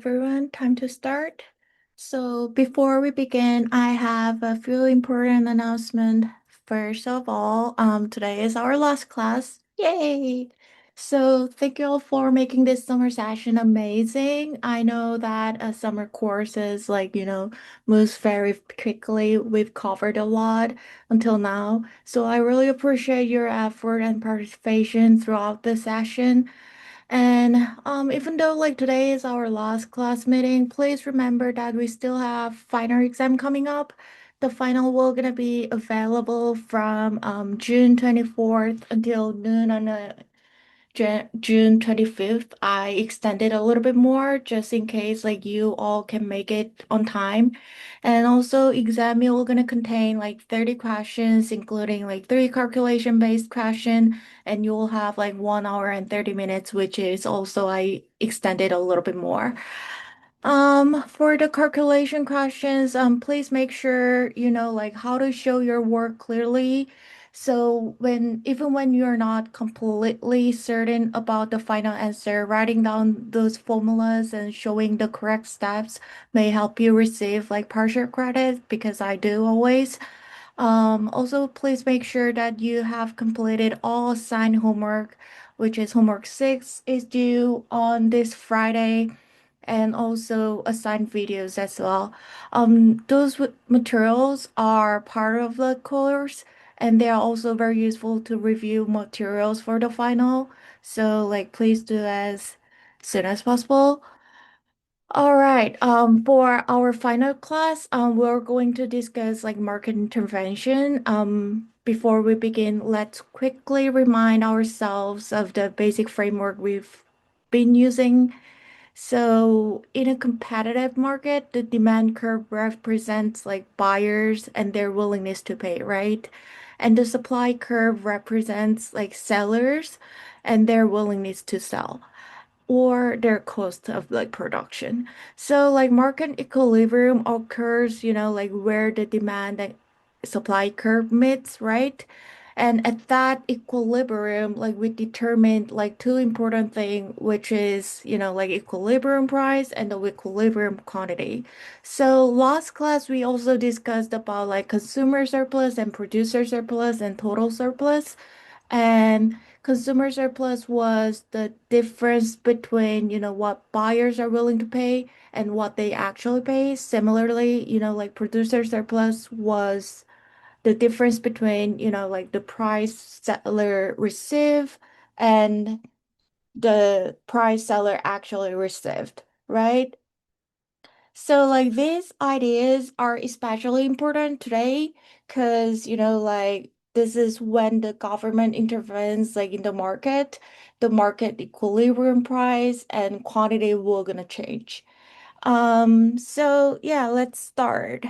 everyone, time to start. So before we begin, I have a few important announcements. First of all, today is our last class. Yay! So thank you all for making this summer session amazing. I know that a summer course is moves very quickly. We've covered a lot until now. So I really appreciate your effort and participation throughout the session. And even though today is our last class meeting, please remember that we still have final exam coming up. The final will gonna be available from June 24th until noon on June 25th. I extended a little bit more just in case you all can make it on time. And also exam will gonna contain 30 questions, including three calculation based question, and you'll have 1 hour and 30 minutes, which is also I extended a little bit more. For the calculation questions, please make sure you know how to show your work clearly. So even when you're not completely certain about the final answer, writing down those formulas and showing the correct steps may help you receive partial credit because I do always. Also, please make sure that you have completed all assigned homework, which is homework 6 is due on this Friday, and also assigned videos as well. Those materials are part of the course, and they are also very useful to review materials for the final. So, please do as soon as possible. All right. For our final class, we're going to discuss market intervention. Before we begin, let's quickly remind ourselves of the basic framework we've been using. So, in a competitive market, the demand curve represents buyers and their willingness to pay, right? And the supply curve represents sellers and their willingness to sell or their cost of production. So market equilibrium occurs, where the demand and supply curve meets, right? And at that equilibrium, we determine two important things, which is, equilibrium price and the equilibrium quantity. So last class, we also discussed about consumer surplus and producer surplus and total surplus. And consumer surplus was the difference between, what buyers are willing to pay and what they actually pay. Similarly, producer surplus was the difference between, the price seller receive and the price seller actually received, right? So these ideas are especially important today because this is when the government intervenes in the market equilibrium price and quantity will gonna change. So yeah, let's start.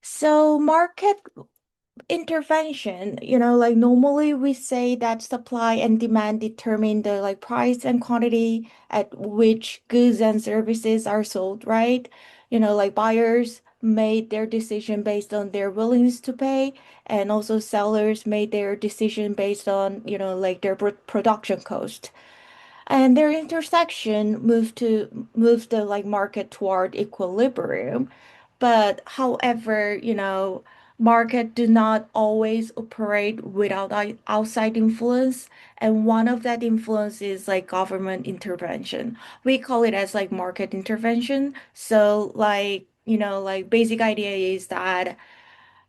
So market intervention, normally we say that supply and demand determine the price and quantity at which goods and services are sold, right? Buyers made their decision based on their willingness to pay, and also sellers made their decision based on, their production cost. And their intersection moves the market toward equilibrium. But however, market do not always operate without outside influence, and one of that influence is government intervention. We call it as market intervention. So basic idea is that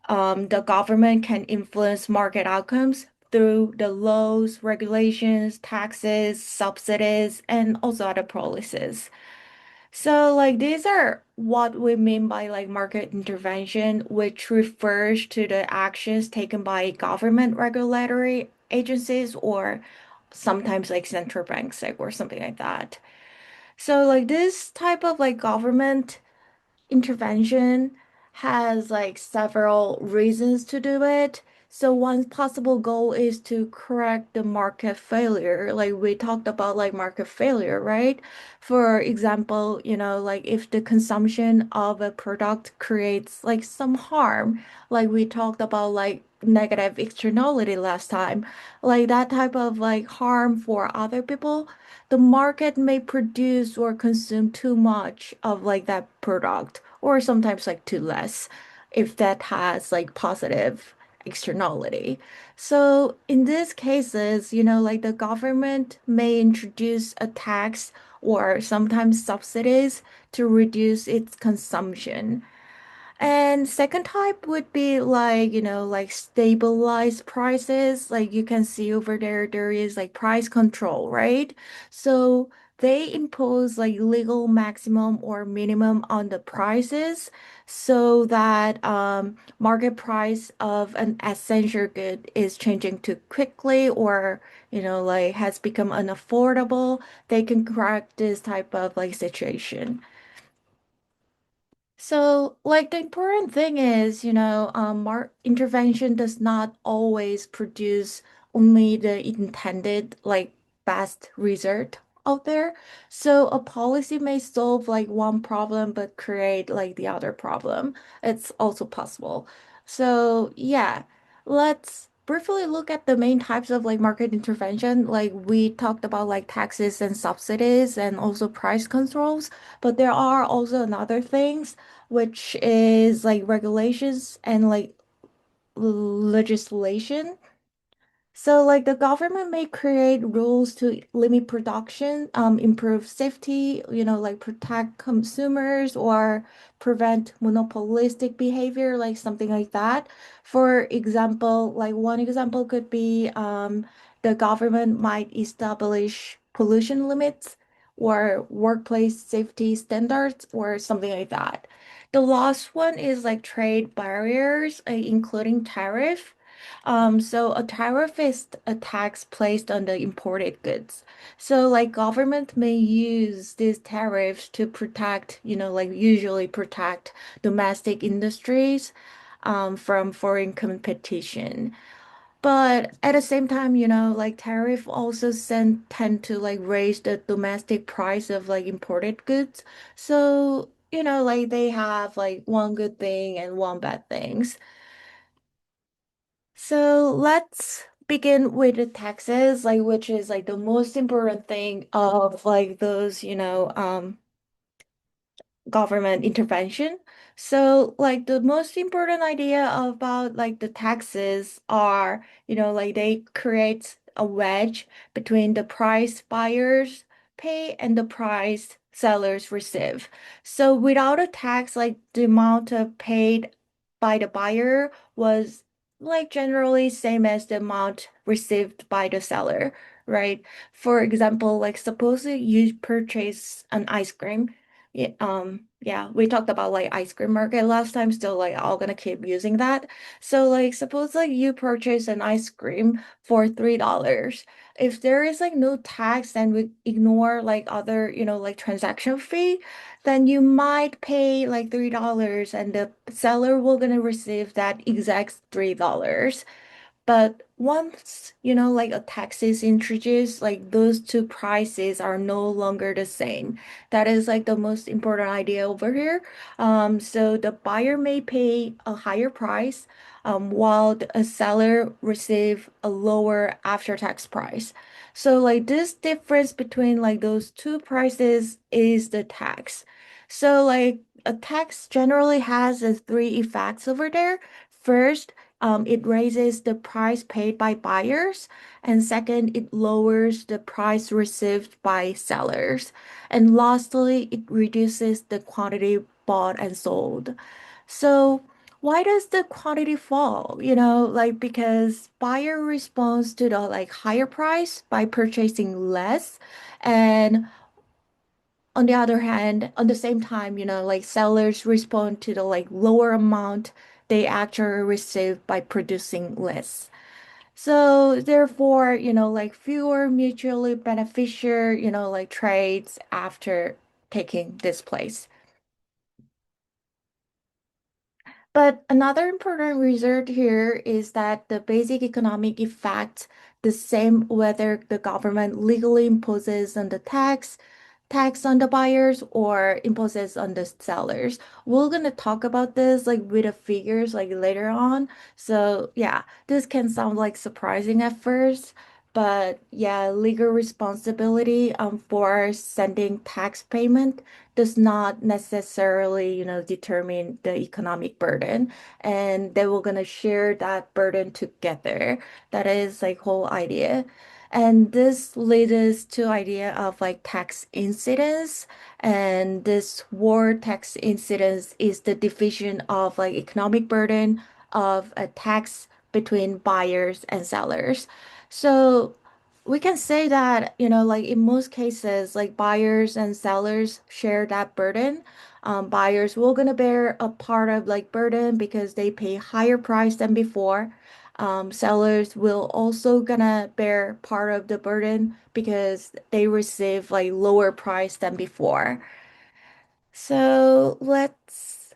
the government can influence market outcomes through the laws, regulations, taxes, subsidies, and also other policies. So, these are what we mean by market intervention, which refers to the actions taken by government regulatory agencies or sometimes central banks, or something like that. So, this type of government intervention has several reasons to do it. So one possible goal is to correct the market failure. Like we talked about market failure, right? For example, if the consumption of a product creates some harm, like we talked about negative externality last time, like that type of like harm for other people, the market may produce or consume too much of like that product, or sometimes like too less, if that has like positive externality. So in these cases, like the government may introduce a tax or sometimes subsidies to reduce its consumption. And second type would be like, like stabilized prices. Like you can see over there, there is like price control, right? So they impose like legal maximum or minimum on the prices so that market price of an essential good is changing too quickly or, like has become unaffordable. They can correct this type of like situation. So, like, the important thing is, mar intervention does not always produce only the intended, like, best result out there. So, a policy may solve, like, one problem but create, like, the other problem. It's also possible. So, yeah, let's briefly look at the main types of, like, market intervention. Like, we talked about, like, taxes and subsidies and also price controls, but there are also another things which is like regulations and like legislation. So, like the government may create rules to limit production, improve safety, like protect consumers or prevent monopolistic behavior, like something like that. For example, like one example could be the government might establish pollution limits or workplace safety standards or something like that. The last one is like trade barriers, including tariff. So a tariff is a tax placed on the imported goods. So like government may use these tariffs to protect, like usually protect domestic industries from foreign competition. But at the same time, like tariff also tend to like raise the domestic price of like imported goods. So, like they have like one good thing and one bad things. So let's begin with the taxes, like which is like the most important thing of like those, government intervention. So like the most important idea about like the taxes are, like they create a wedge between the price buyers pay and the price sellers receive. So without a tax, like the amount of paid by the buyer was like generally same as the amount received by the seller, right? For example, like suppose you purchase an ice cream. Yeah, we talked about like ice cream market last time, still like all gonna keep using that. So like suppose like you purchase an ice cream for $3. If there is like no tax and we ignore like other, like transaction fee, then you might pay like $3 and the seller will gonna receive that exact $3. But once, like a tax is introduced, like those two prices are no longer the same. That is like the most important idea over here. So the buyer may pay a higher price, while a seller receive a lower after-tax price. So like this difference between like those two prices is the tax. So like a tax generally has three effects over there. First, it raises the price paid by buyers, and second, it lowers the price received by sellers. And lastly, it reduces the quantity bought and sold. So, why does the quantity fall? Like because buyer responds to the like higher price by purchasing less, and on the other hand, on the same time, like sellers respond to the like lower amount they actually receive by producing less. So therefore, like fewer mutually beneficial, like trades after taking this place. But another important result here is that the basic economic effect, the same whether the government legally imposes on the tax, tax on the buyers or imposes on the sellers. We're gonna talk about this like with the figures like later on. So yeah, this can sound like surprising at first, but yeah, legal responsibility for sending tax payment does not necessarily, determine the economic burden. And they were gonna share that burden together. That is like whole idea. And this leads us to idea of like tax incidence. And this word tax incidence is the division of like economic burden of a tax between buyers and sellers. So we can say that, like in most cases, like buyers and sellers share that burden. Buyers will gonna bear a part of like burden because they pay higher price than before. Sellers will also gonna bear part of the burden because they receive like lower price than before. So let's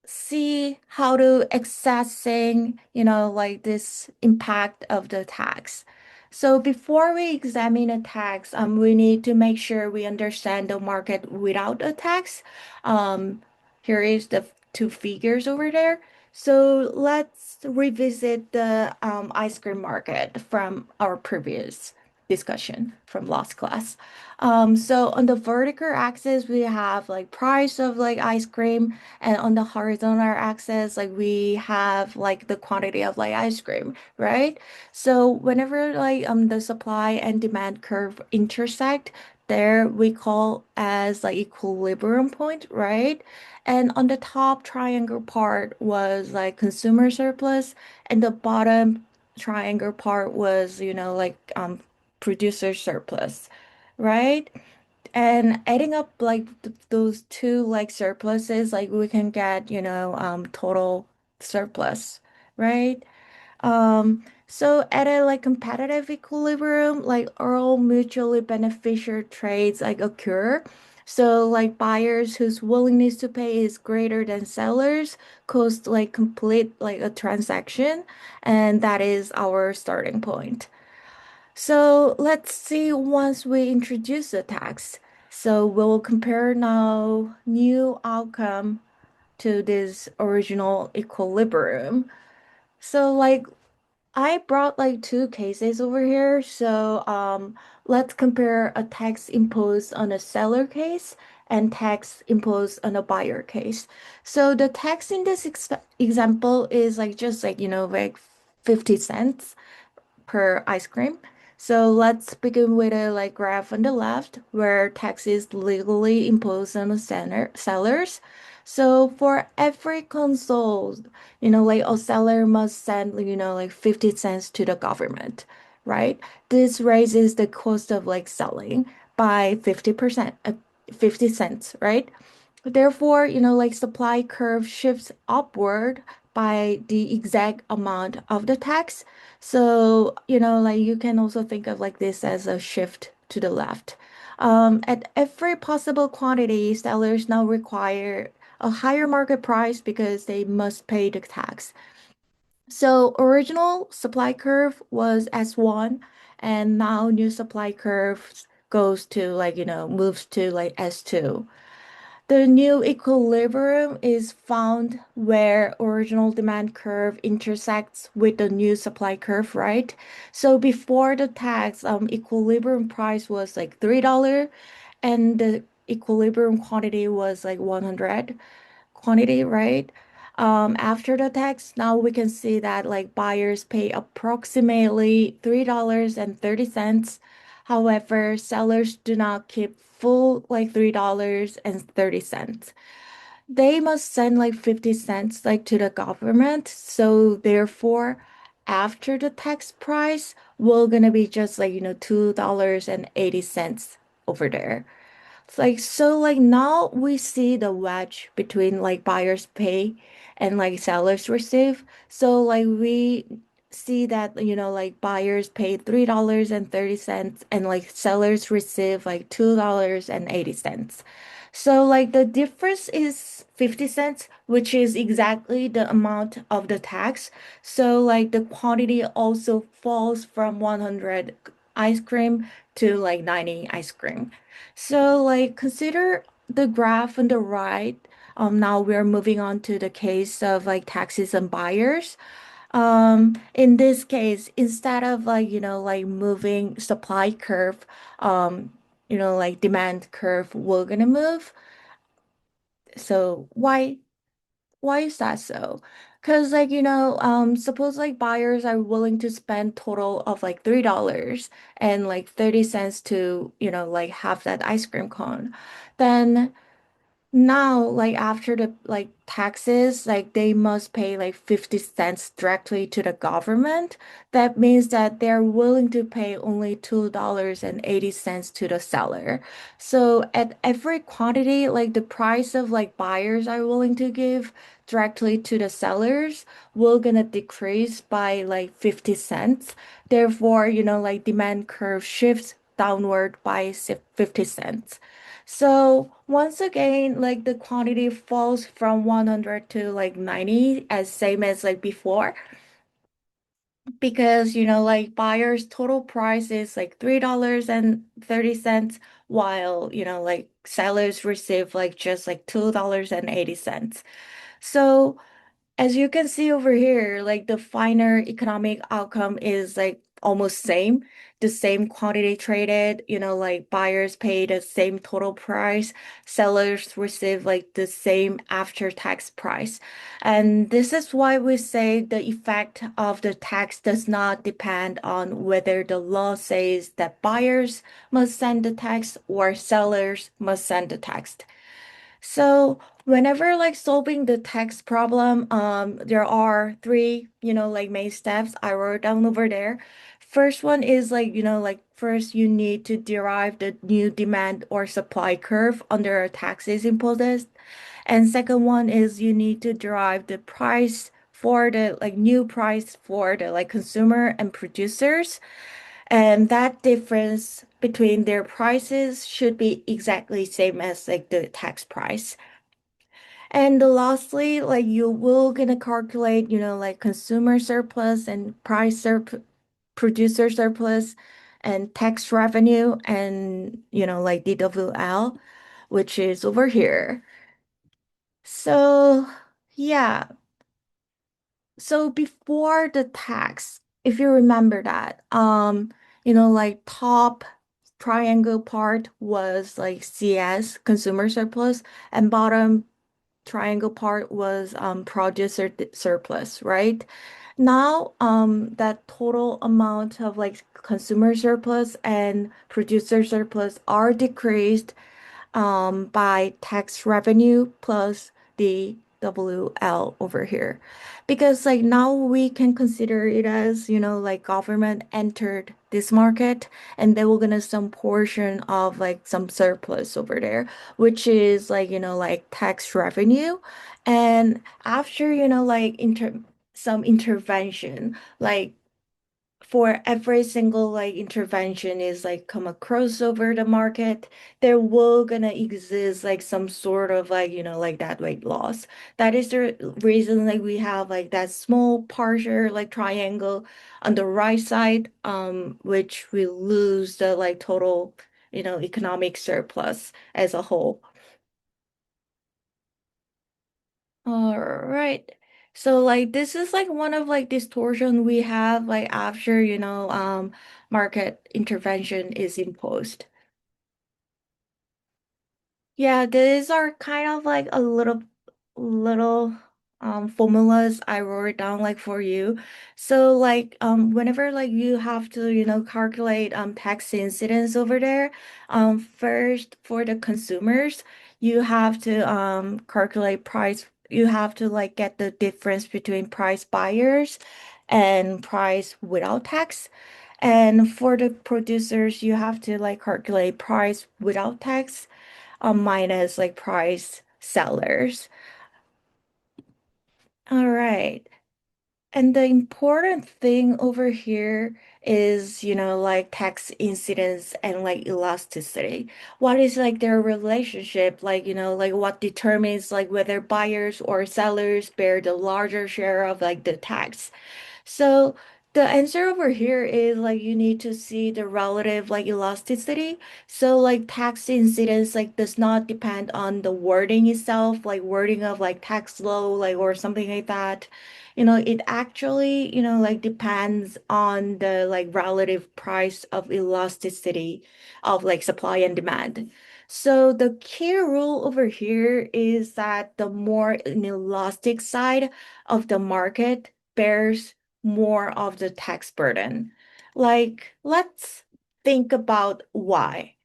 see how to accessing, like this impact of the tax. So before we examine a tax, we need to make sure we understand the market without a tax. Um, Here is the two figures over there. So let's revisit the ice cream market from our previous discussion from last class. So on the vertical axis, we have like price of like ice cream, and on the horizontal axis, like we have like the quantity of like ice cream, right? So whenever like the supply and demand curve intersect, there we call as like equilibrium point, right? And on the top triangle part was like consumer surplus, and the bottom triangle part was, like producer surplus, right? And adding up like those two like surpluses, like we can get, total surplus, right? So at a like competitive equilibrium, like all mutually beneficial trades like occur. So like buyers whose willingness to pay is greater than sellers cost like complete like a transaction, and that is our starting point. So let's see once we introduce the tax. So we'll compare now new outcome to this original equilibrium. So like I brought like two cases over here. So let's compare a tax imposed on a seller case and tax imposed on a buyer case. So the tax in this example is like just like, like 50 cents per ice cream. So let's begin with a like graph on the left where tax is legally imposed on the sellers. So for every console, like a seller must send, like 50 cents to the government, right? This raises the cost of like selling by 50%, 50 cents, right? Therefore, like supply curve shifts upward by the exact amount of the tax. So, like you can also think of like this as a shift to the left. At every possible quantity, sellers now require a higher market price because they must pay the tax. So original supply curve was S1, and now new supply curve goes to like, moves to like S2. The new equilibrium is found where original demand curve intersects with the new supply curve, right? So before the tax, equilibrium price was like $3 and the equilibrium quantity was like 100 quantity, right? After the tax, now we can see that like buyers pay approximately $3.30. However, sellers do not keep full like $3.30. They must send like 50 cents like to the government. So therefore, after the tax price, we're gonna be just like, $2.80 over there. It's like so like now we see the wedge between like buyers pay and like sellers receive. So like we see that like buyers pay $3.30 and like sellers receive like $2.80. So like the difference is 50 cents, which is exactly the amount of the tax. So like the quantity also falls from 100 ice cream to like 90 ice cream. So like consider the graph on the right. Now we're moving on to the case of like taxes and buyers. In this case, instead of like, like moving supply curve, um, like demand curve, we're gonna move. So why is that so? Because like, suppose like buyers are willing to spend total of like $3 and like 30 cents to, like have that ice cream cone. Then now, like after the like taxes, like they must pay like 50 cents directly to the government. That means that they're willing to pay only $2.80 to the seller. So at every quantity, like the price of like buyers are willing to give directly to the sellers will gonna decrease by like 50 cents. Therefore, like demand curve shifts downward by 50 cents. So once again, like the quantity falls from 100 to like 90 as same as like before because like buyer's total price is like $3.30 while like sellers receive like just like $2.80. So as you can see over here, like the final economic outcome is like almost same, the same quantity traded, like buyers pay the same total price, sellers receive like the same after-tax price. And this is why we say the effect of the tax does not depend on whether the law says that buyers must send the tax or sellers must send the tax. So whenever like solving the text problem, there are three, like main steps I wrote down over there. First one is like, like first you need to derive the new demand or supply curve under taxes imposed. And second one is you need to derive the price for the like new price for the like consumer and producers. And that difference between their prices should be exactly same as like the tax price. And lastly, like you will gonna calculate, like consumer surplus and producer surplus and tax revenue and, like DWL, which is over here. So yeah, so before the tax, if you remember that, like top triangle part was like CS, consumer surplus, and bottom triangle part was producer surplus, right? Now, that total amount of like consumer surplus and producer surplus are decreased by tax revenue plus the WL over here. Because like now we can consider it as, like government entered this market and they will gonna some portion of like some surplus over there, which is like, like tax revenue. And after, like some intervention, like for every single like intervention is like come across over the market, there will gonna exist like some sort of like, like that weight loss. That is the reason like we have like that small partial like triangle on the right side, which we lose the like total, economic surplus as a whole. All right. So like this is like one of like distortion we have like after, market intervention is imposed. Yeah, these are kind of like a little formulas I wrote down like for you. So like whenever like you have to, calculate tax incidence over there, first for the consumers, you have to calculate price. You have to like get the difference between price buyers and price without tax. And for the producers, you have to like calculate price without tax minus like price sellers. All right. And the important thing over here is, like tax incidence and like elasticity. What is like their relationship? Like, like what determines like whether buyers or sellers bear the larger share of like the tax. So The answer over here is like you need to see the relative like elasticity. So like tax incidence like does not depend on the wording itself, like wording of like tax law, like or something like that. It actually, like depends on the like relative price of elasticity of like supply and demand. So the key rule over here is that the more inelastic side of the market bears more of the tax burden. Like, let's think about why.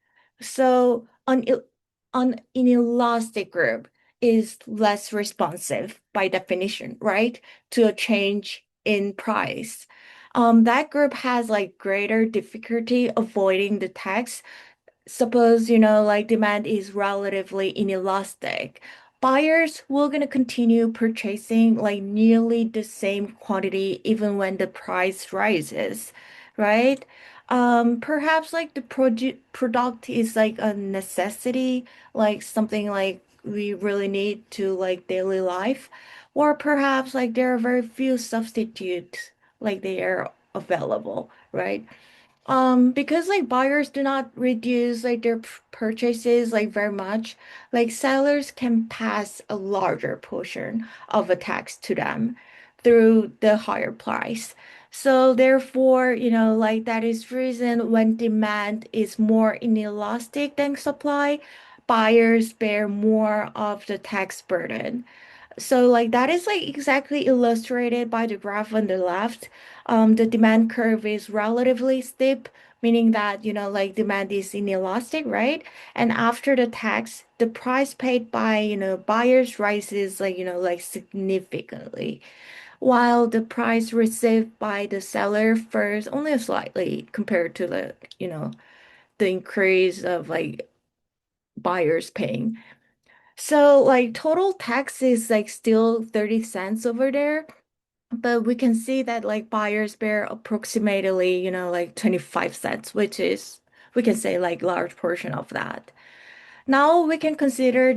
So, an inelastic group is less responsive by definition, right, to a change in price. That group has like greater difficulty avoiding the tax. Suppose, like demand is relatively inelastic. Buyers will gonna continue purchasing like nearly the same quantity even when the price rises, right? Perhaps like the product is like a necessity, like something like we really need to like daily life, or perhaps like there are very few substitutes like they are available, right? Because like buyers do not reduce like their purchases like very much, like sellers can pass a larger portion of a tax to them through the higher price. So therefore, like that is reason when demand is more inelastic than supply, buyers bear more of the tax burden. So like that is like exactly illustrated by the graph on the left. The demand curve is relatively steep, meaning that, like demand is inelastic, right? And after the tax, the price paid by, buyers rises like, like significantly, while the price received by the seller first only slightly compared to the increase of like buyers paying. So like total tax is like still 30 cents over there, but we can see that like buyers bear approximately, like 25 cents, which is we can say like large portion of that. Now we can consider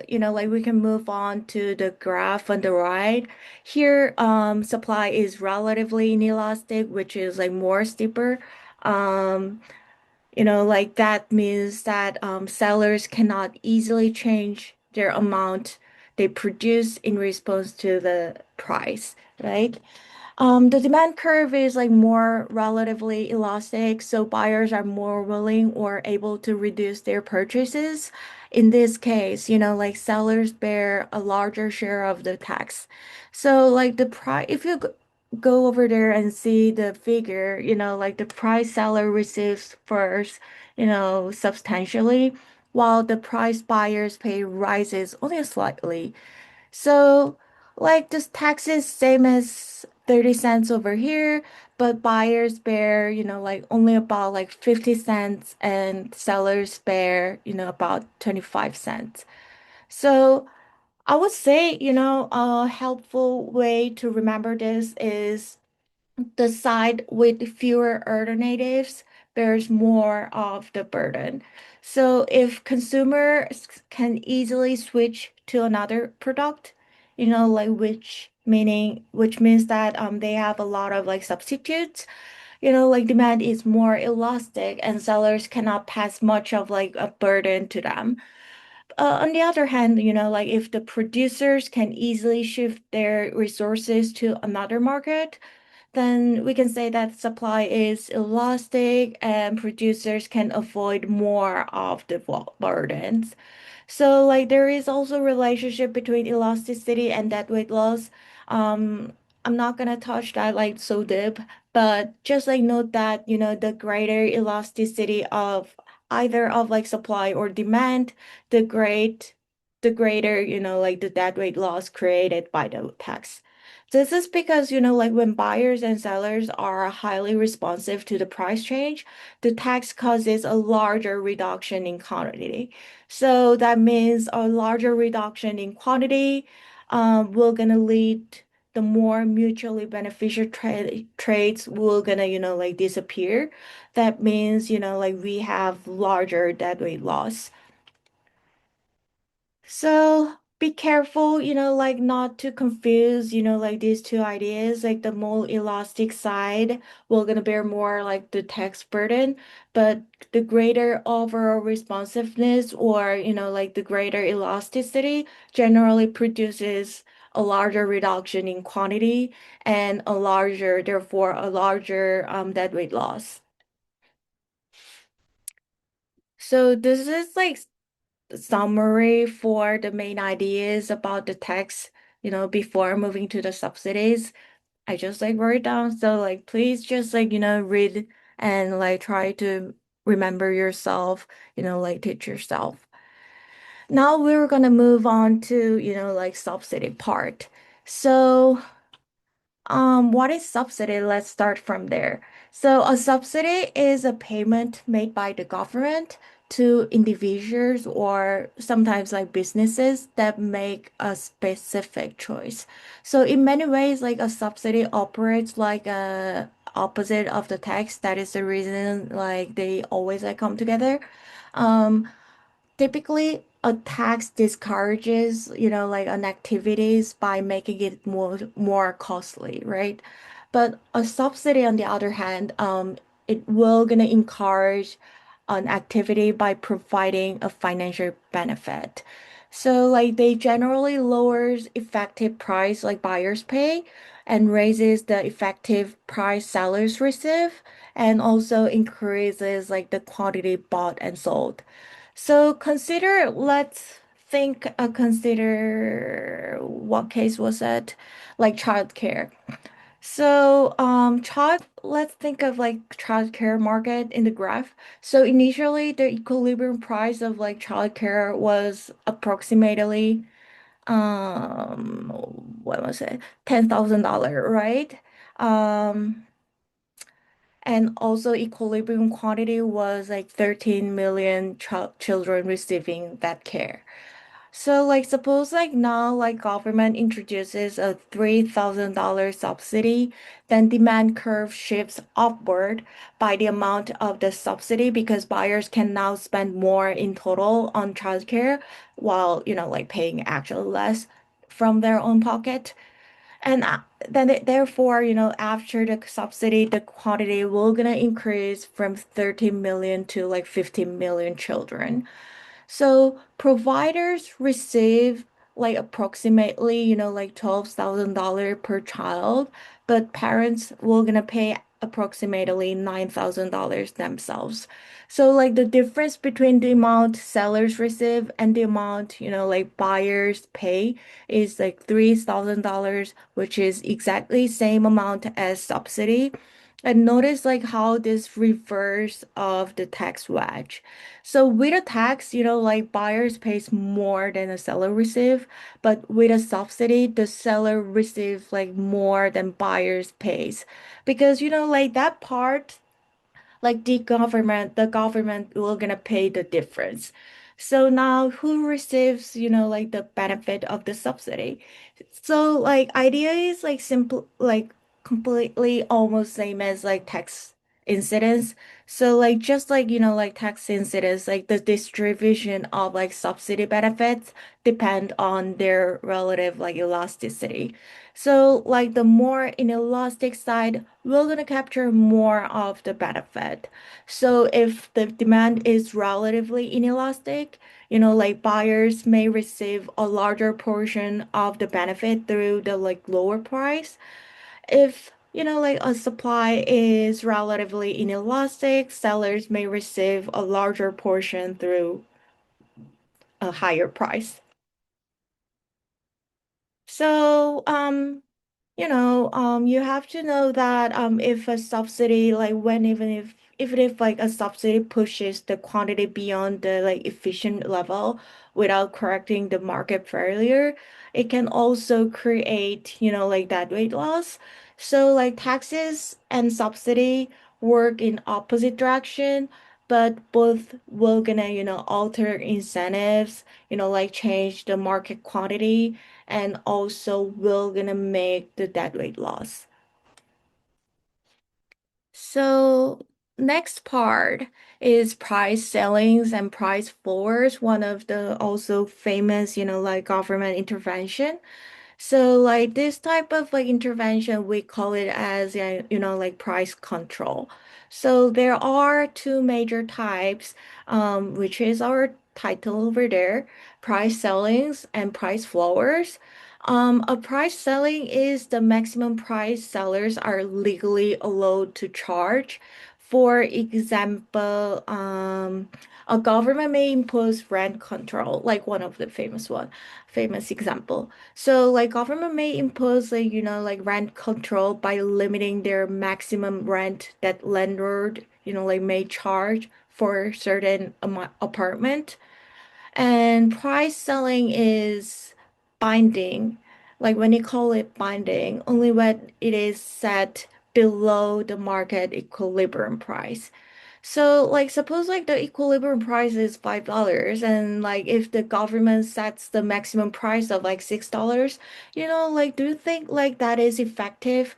like we can move on to the graph on the right. Here, supply is relatively inelastic, which is like more steeper. Um, like that means that sellers cannot easily change their amount they produce in response to the price, right? The demand curve is like more relatively elastic, so buyers are more willing or able to reduce their purchases. In this case, like sellers bear a larger share of the tax. So like the price, if you go over there and see the figure, like the price seller receives first, substantially, while the price buyers pay rises only slightly. So, like this tax is same as 30 cents over here, but buyers bear, like only about like 50 cents and sellers bear, about 25 cents. So, I would say, a helpful way to remember this is the side with fewer alternatives bears more of the burden. So if consumers can easily switch to another product, like which means that they have a lot of like substitutes, like demand is more elastic and sellers cannot pass much of like a burden to them. On the other hand, like if the producers can easily shift their resources to another market, then we can say that supply is elastic and producers can avoid more of the burdens. So like there is also a relationship between elasticity and dead weight loss. Um, I'm not gonna touch that like so deep, but just like note that, the greater elasticity of either of like supply or demand, the the greater, like the dead weight loss created by the tax. This is because, like when buyers and sellers are highly responsive to the price change, the tax causes a larger reduction in quantity. So that means a larger reduction in quantity will gonna lead the more mutually beneficial trades will gonna, like disappear. That means, like we have larger deadweight loss. So be careful, like not to confuse, like these two ideas. Like the more elastic side will gonna bear more like the tax burden, but the greater overall responsiveness or, like the greater elasticity generally produces a larger reduction in quantity and therefore a larger dead weight loss. So this is like summary for the main ideas about the tax, before moving to the subsidies. I just like wrote it down. So like please just like, read and like try to remember yourself, like teach yourself. Now we're gonna move on to, like subsidy part. So what is subsidy? Let's start from there. So a subsidy is a payment made by the government to individuals or sometimes like businesses that make a specific choice. So in many ways, like a subsidy operates like a opposite of the tax. That is the reason like they always like come together. Um, Typically, a tax discourages, like an activities by making it more costly, right? But a subsidy, on the other hand, it will gonna encourage an activity by providing a financial benefit. So like they generally lowers effective price like buyers pay and raises the effective price sellers receive and also increases like the quantity bought and sold. So let's consider what case was it? Like childcare. So, let's think of like childcare market in the graph. So initially the equilibrium price of like childcare was approximately, what was it? $10,000, right? Um, and also equilibrium quantity was like 13 million children receiving that care. So like suppose like now like government introduces a $3,000 subsidy, then demand curve shifts upward by the amount of the subsidy because buyers can now spend more in total on childcare while, like paying actually less from their own pocket. And therefore, after the subsidy, the quantity will gonna increase from 13 million to like 15 million children. So providers receive like approximately, like $12,000 per child, but parents will gonna pay approximately $9,000 themselves. So like the difference between the amount sellers receive and the amount, like buyers pay is like $3,000, which is exactly same amount as subsidy. And notice like how this reverse of the tax wedge. So with a tax, like buyers pays more than the seller receive, but with a subsidy, the seller receives like more than buyers pays. Because like that part like the government will gonna pay the difference. So now who receives, like the benefit of the subsidy? So like idea is like simple, like completely almost same as like tax incidence. So like just like, like tax incidence, like the distribution of like subsidy benefits depend on their relative like elasticity. So like the more inelastic side, we're gonna capture more of the benefit. So if the demand is relatively inelastic, like buyers may receive a larger portion of the benefit through the like lower price. If like a supply is relatively inelastic, sellers may receive a larger portion through a higher price. So, you have to know that if a subsidy like when even if like a subsidy pushes the quantity beyond the like efficient level without correcting the market failure, it can also create, like that weight loss. So like taxes and subsidy work in opposite direction, but both will gonna, alter incentives, like change the market quantity and also will gonna make the dead weight loss. So next part is price ceilings and price floors, one of the also famous, like government intervention. So like this type of like intervention, we call it as like price control. So there are two major types, which is our title over there, price ceilings and price floors. A price ceiling is the maximum price sellers are legally allowed to charge. For example, a government may impose rent control, like one of the famous example. So like government may impose like like rent control by limiting their maximum rent that landlord like may charge for certain apartment. And price selling is binding. Like when you call it binding, only when it is set below the market equilibrium price. So like suppose like the equilibrium price is $5 and like if the government sets the maximum price of like $6, like do you think like that is effective?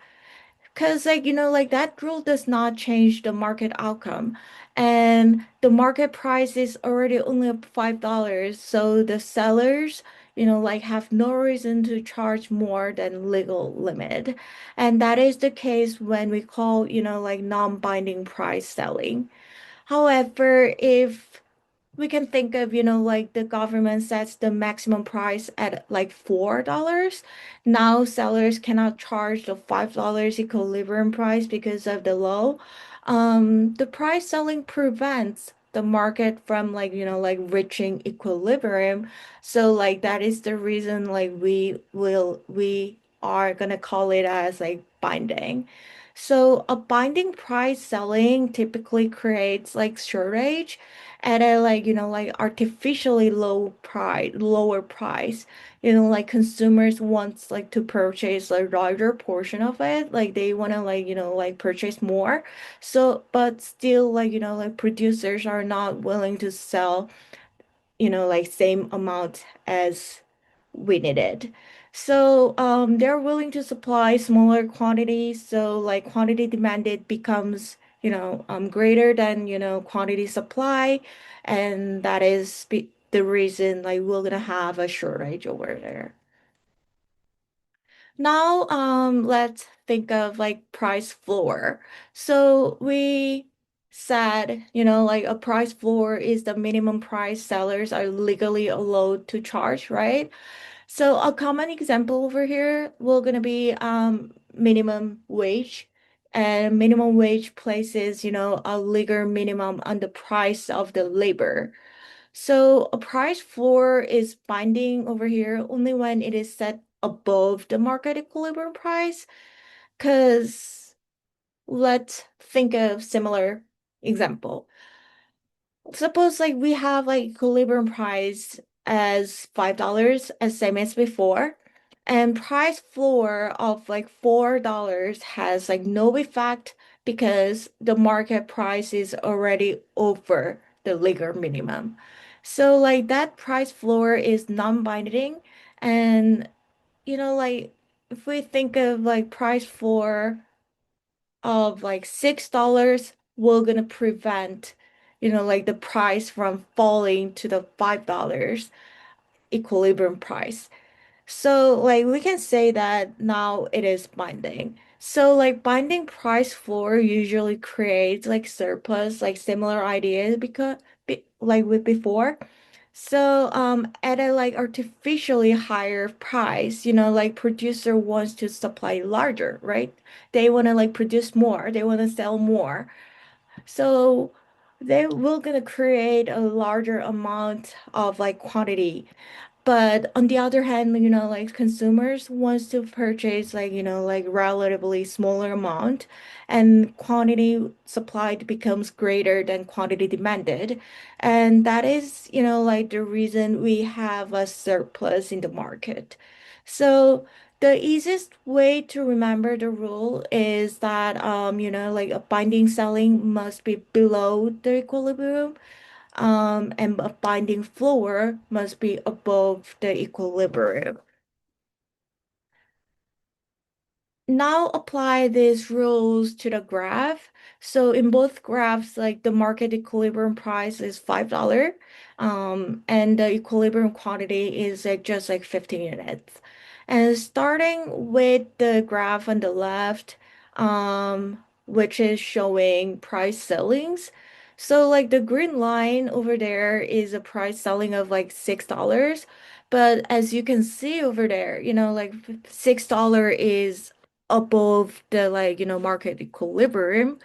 Because, like, like that rule does not change the market outcome. And the market price is already only up $5. So the sellers, like have no reason to charge more than legal limit. And that is the case when we call, like non-binding price selling. However, if we can think of, like the government sets the maximum price at like $4. Now sellers cannot charge the $5 equilibrium price because of the law. The price selling prevents the market from like, like reaching equilibrium. So like that is the reason like we are gonna call it as like binding. So a binding price selling typically creates like shortage at a like like artificially lower price. Like consumers wants like to purchase a larger portion of it, like they want to like like purchase more. So but still like like producers are not willing to sell like same amount as we needed. So they're willing to supply smaller quantities. So like quantity demanded becomes, greater than, quantity supply. And that is the reason like we're gonna have a shortage over there. Now, let's think of like price floor. So we said, like a price floor is the minimum price sellers are legally allowed to charge, right? So a common example over here will gonna be minimum wage. And minimum wage places, a legal minimum on the price of the labor. So a price floor is binding over here only when it is set above the market equilibrium price. Because let's think of similar example. Suppose like we have like equilibrium price as $5 as same as before, and price floor of like $4 has like no effect because the market price is already over the legal minimum. So like that price floor is non-binding, and like if we think of like price floor of like $6, we're gonna prevent, like the price from falling to the $5 equilibrium price. So like we can say that now it is binding. So like binding price floor usually creates like surplus, like similar ideas because like with before. So at a like artificially higher price, like producer wants to supply larger, right? They want to like produce more, they want to sell more. So they will gonna create a larger amount of like quantity. But on the other hand, like consumers wants to purchase like, like relatively smaller amount and quantity supplied becomes greater than quantity demanded. And that is, like the reason we have a surplus in the market. So the easiest way to remember the rule is that, like a binding selling must be below the equilibrium, and a binding floor must be above the equilibrium. Now apply these rules to the graph. So in both graphs, like the market equilibrium price is $5, and the equilibrium quantity is like just like 15 units. And starting with the graph on the left, which is showing price sellings. So like the green line over there is a price selling of like $6. But as you can see over there, like $6 is above the like market equilibrium.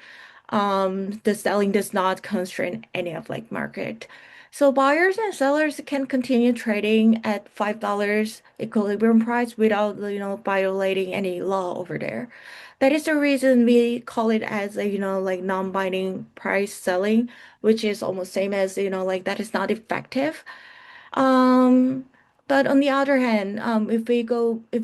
The selling does not constrain any of like market, so buyers and sellers can continue trading at $5 equilibrium price without violating any law over there. That is the reason we call it as a like non-binding price selling, which is almost same as like that is not effective. um, but on the other hand, if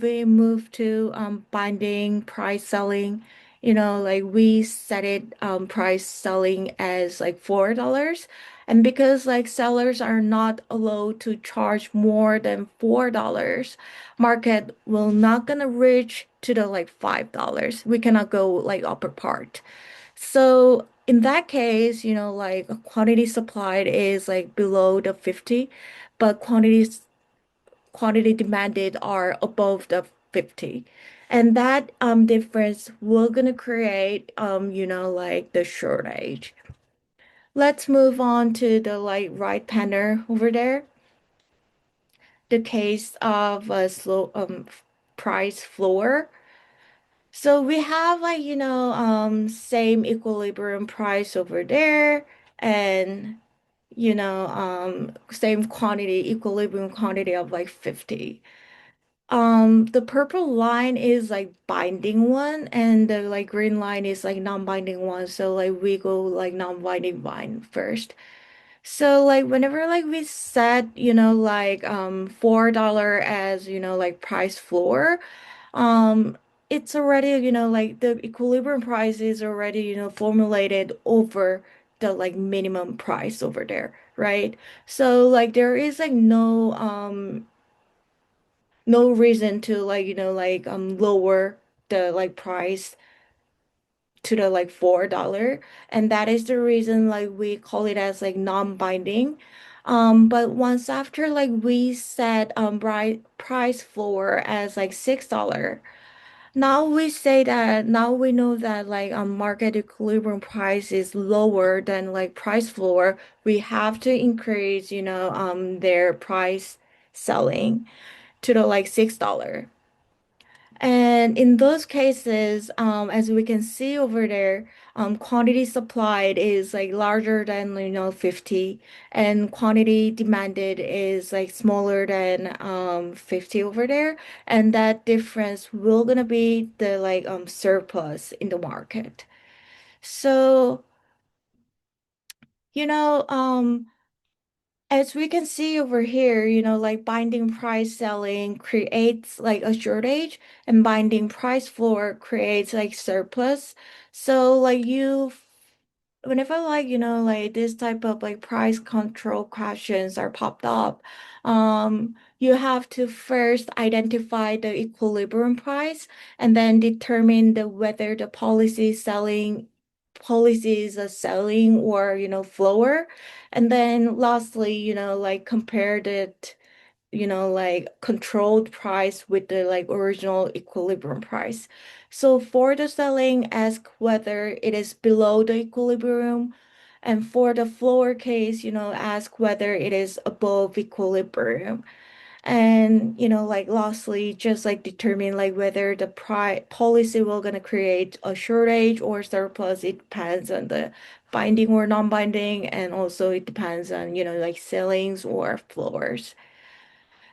we move to binding price selling, like we set it price selling as like $4. And because like sellers are not allowed to charge more than $4, market will not gonna reach to the like $5. We cannot go like upper part. So in that case, like quantity supplied is like below the 50, but quantity demanded are above the 50. And that difference will gonna create like the shortage. Let's move on to the like right panel over there. The case of a slow price floor. So we have like, same equilibrium price over there, and, same quantity, equilibrium quantity of like 50. The purple line is like binding one, and the like green line is like non-binding one. So like we go like non-binding line first. So like whenever like we set, like $4 as, like price floor, um it's already, like the equilibrium price is already, formulated over the like minimum price over there, right? So like there is like no reason to like, like lower the like price to the like $4. And that is the reason like we call it as like non-binding. But once after like we set price floor as like $6, now we say that now we know that like market equilibrium price is lower than like price floor. We have to increase, their price selling to the like $6. And in those cases, as we can see over there, quantity supplied is like larger than 50, and quantity demanded is like smaller than 50 over there, and that difference will gonna be the like surplus in the market. So, you know, as we can see over here, like binding price selling creates like a shortage, and binding price floor creates like surplus. So like whenever like, like this type of like price control questions are popped up, you have to first identify the equilibrium price and then determine whether the policies are selling or, floor. And then lastly, like compare that, like controlled price with the like original equilibrium price. So for the selling, ask whether it is below the equilibrium. And for the floor case, ask whether it is above equilibrium. And, like lastly, just like determine like whether the pri policy will gonna create a shortage or surplus. It depends on the binding or non-binding, and also it depends on, like ceilings or floors.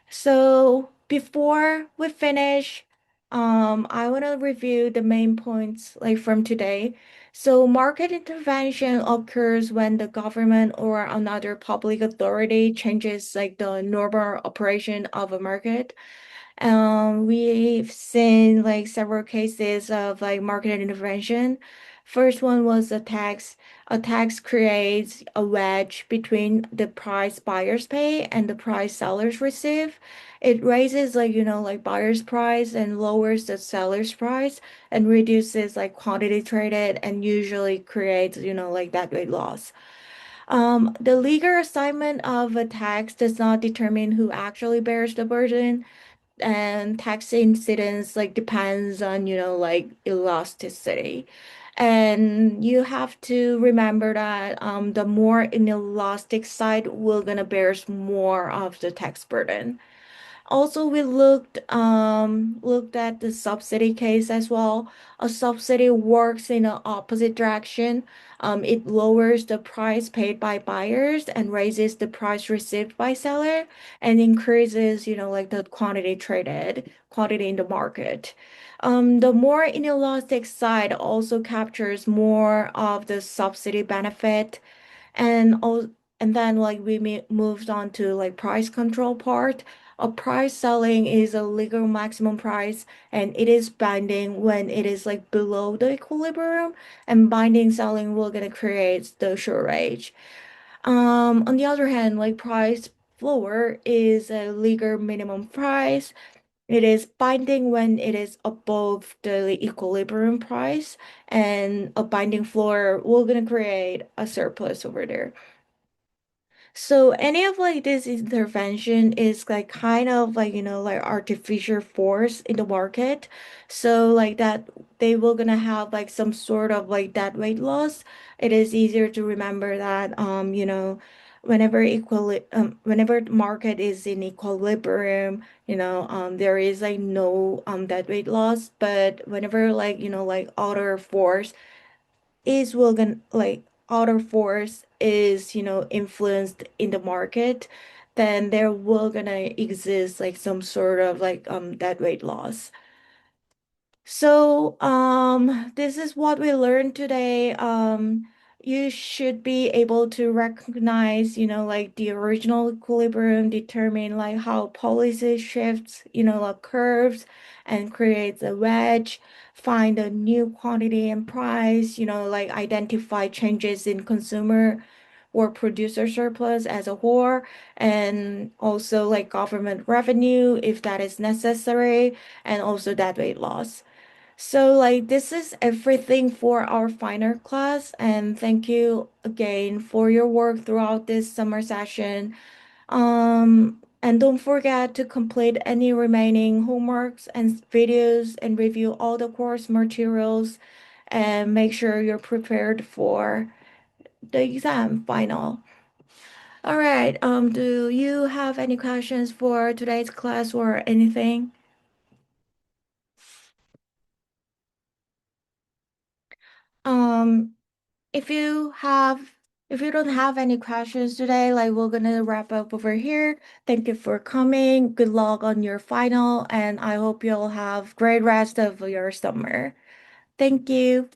So before we finish, I want to review the main points like from today. So market intervention occurs when the government or another public authority changes like the normal operation of a market. We've seen like several cases of like market intervention. First one was a tax. A tax creates a wedge between the price buyers pay and the price sellers receive. It raises like buyer's price and lowers the seller's price and reduces like quantity traded and usually creates, like that weight loss. The legal assignment of a tax does not determine who actually bears the burden, and tax incidence like depends on like elasticity, and you have to remember that the more inelastic side will gonna bears more of the tax burden. Also, we looked at the subsidy case as well. A subsidy works in an opposite direction. It lowers the price paid by buyers and raises the price received by seller and increases, like the quantity traded, quantity in the market. The more inelastic side also captures more of the subsidy benefit, and all, and then like moved on to like price control part. A price selling is a legal maximum price, and it is binding when it is like below the equilibrium, and binding selling will gonna create the shortage. On the other hand, like price floor is a legal minimum price. It is binding when it is above the equilibrium price, and a binding floor will gonna create a surplus over there. So any of like this intervention is like kind of like like artificial force in the market. So like that they will gonna have like some sort of like that weight loss. It is easier to remember that whenever the market is in equilibrium, there is like no that weight loss. But whenever like like other force is will gonna like outer force is influenced in the market, then there will gonna exist like some sort of like that weight loss. So, this is what we learned today. You should be able to recognize, like the original equilibrium, determine like how policy shifts, like curves and creates a wedge, find a new quantity and price, like identify changes in consumer or producer surplus as a whole, and also like government revenue if that is necessary, and also that weight loss. So, like, this is everything for our final class, and thank you again for your work throughout this summer session. And don't forget to complete any remaining homeworks and videos and review all the course materials and make sure you're prepared for the exam final. All right, do you have any questions for today's class or anything? Um, If you have, if you don't have any questions today, like we're gonna wrap up over here. Thank you for coming. Good luck on your final, and I hope you'll have great rest of your summer. Thank you.